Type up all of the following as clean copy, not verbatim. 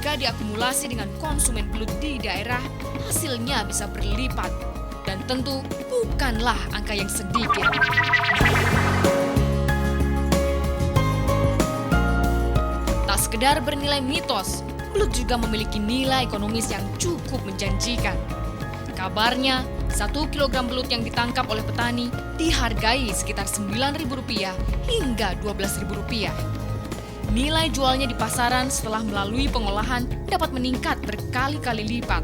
Jika diakumulasi dengan konsumen belut di daerah, hasilnya bisa berlipat. Dan tentu bukanlah angka yang sedikit. Tak sekedar bernilai mitos, belut juga memiliki nilai ekonomis yang cukup menjanjikan. Kabarnya, 1 kilogram belut yang ditangkap oleh petani dihargai sekitar Rp9.000 hingga Rp12.000. Nilai jualnya di pasaran setelah melalui pengolahan dapat meningkat berkali-kali lipat,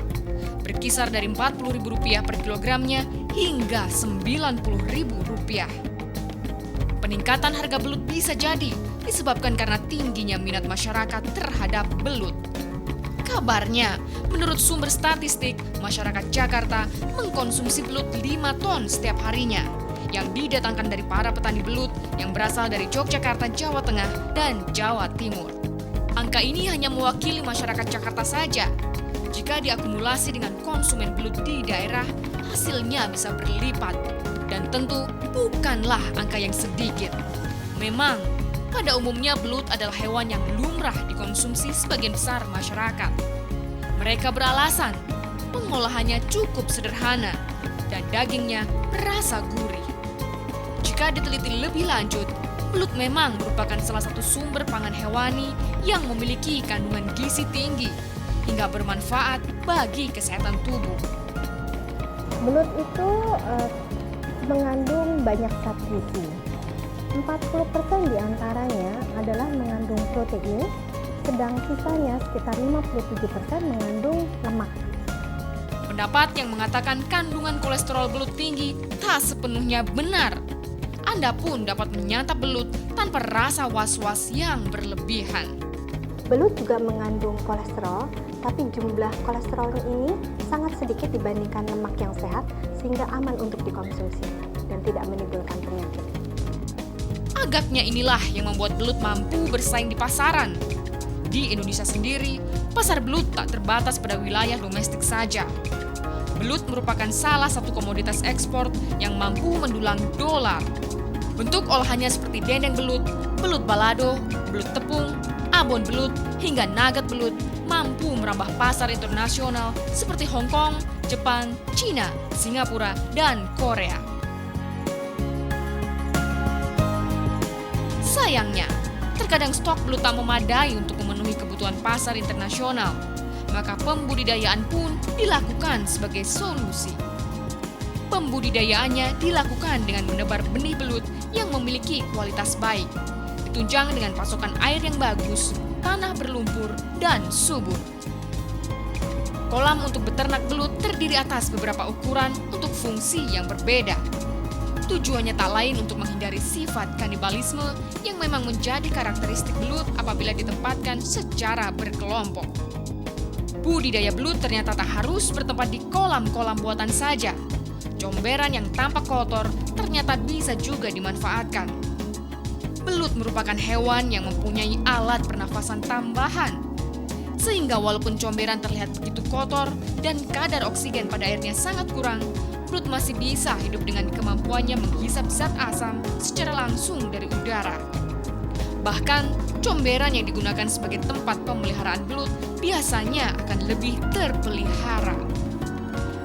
berkisar dari Rp40.000 per kilogramnya hingga Rp90.000. Peningkatan harga belut bisa jadi disebabkan karena tingginya minat masyarakat terhadap belut. Kabarnya, menurut sumber statistik, masyarakat Jakarta mengkonsumsi belut 5 ton setiap harinya yang didatangkan dari para petani belut yang berasal dari Yogyakarta, Jawa Tengah, dan Jawa Timur. Angka ini hanya mewakili masyarakat Jakarta saja. Jika diakumulasi dengan konsumen belut di daerah, hasilnya bisa berlipat. Dan tentu bukanlah angka yang sedikit. Memang, pada umumnya belut adalah hewan yang lumrah dikonsumsi sebagian besar masyarakat. Mereka beralasan pengolahannya cukup sederhana dan dagingnya merasa gurih. Jika diteliti lebih lanjut, belut memang merupakan salah satu sumber pangan hewani yang memiliki kandungan gizi tinggi hingga bermanfaat bagi kesehatan tubuh. Belut itu mengandung banyak zat gizi. 40% diantaranya adalah mengandung protein, sedang sisanya sekitar 57% mengandung lemak. Pendapat yang mengatakan kandungan kolesterol belut tinggi tak sepenuhnya benar. Anda pun dapat menyantap belut tanpa rasa was-was yang berlebihan. Belut juga mengandung kolesterol, tapi jumlah kolesterol ini sangat sedikit dibandingkan lemak yang sehat, sehingga aman untuk dikonsumsi dan tidak menimbulkan penyakit. Agaknya inilah yang membuat belut mampu bersaing di pasaran. Di Indonesia sendiri, pasar belut tak terbatas pada wilayah domestik saja. Belut merupakan salah satu komoditas ekspor yang mampu mendulang dolar. Bentuk olahannya seperti dendeng belut, belut balado, belut tepung, abon belut, hingga nugget belut mampu merambah pasar internasional seperti Hong Kong, Jepang, Cina, Singapura, dan Korea. Sayangnya, terkadang stok belut tak memadai untuk memenuhi kebutuhan pasar internasional, maka pembudidayaan pun dilakukan sebagai solusi. Pembudidayaannya dilakukan dengan menebar benih belut yang memiliki kualitas baik, ditunjang dengan pasokan air yang bagus, tanah berlumpur, dan subur. Kolam untuk beternak belut terdiri atas beberapa ukuran untuk fungsi yang berbeda. Tujuannya tak lain untuk menghindari sifat kanibalisme yang memang menjadi karakteristik belut apabila ditempatkan secara berkelompok. Budidaya belut ternyata tak harus bertempat di kolam-kolam buatan saja. Comberan yang tampak kotor ternyata bisa juga dimanfaatkan. Belut merupakan hewan yang mempunyai alat pernafasan tambahan. Sehingga walaupun comberan terlihat begitu kotor dan kadar oksigen pada airnya sangat kurang, belut masih bisa hidup dengan kemampuannya menghisap zat asam secara langsung dari udara. Bahkan, comberan yang digunakan sebagai tempat pemeliharaan belut biasanya akan lebih terpelihara.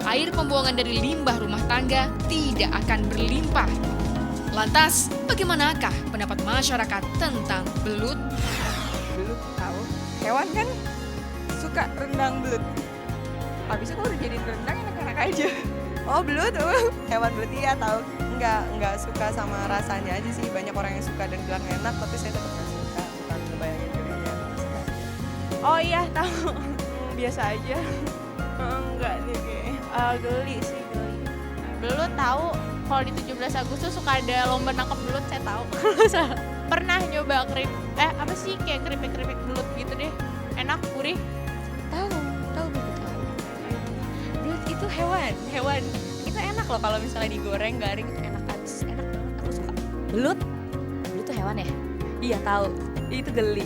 Air pembuangan dari limbah rumah tangga tidak akan berlimpah. Lantas, bagaimanakah pendapat masyarakat tentang belut? Belut tahu, hewan kan suka rendang belut. Habisnya kalau udah jadi rendang enak-enak aja. Oh belut, hewan belut iya tahu. Enggak suka sama rasanya aja sih. Banyak orang yang suka dan bilang enak, tapi saya tetap nggak suka. Bukan ngebayangin gelinya. Oh iya tahu, biasa aja. Enggak deh kayaknya. Geli sih geli. Belut tahu, kalau di 17 Agustus suka ada lomba nangkep belut, saya tahu. Pernah nyoba kayak keripik belut gitu deh. Enak, gurih. Tahu belut tahu. Belut itu hewan. Itu enak loh kalau misalnya digoreng garing itu enak banget, aku suka. Belut tuh hewan ya? Iya tahu. Itu geli.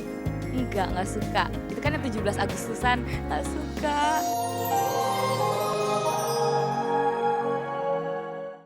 Enggak suka. Itu kan yang 17 Agustusan, nggak suka.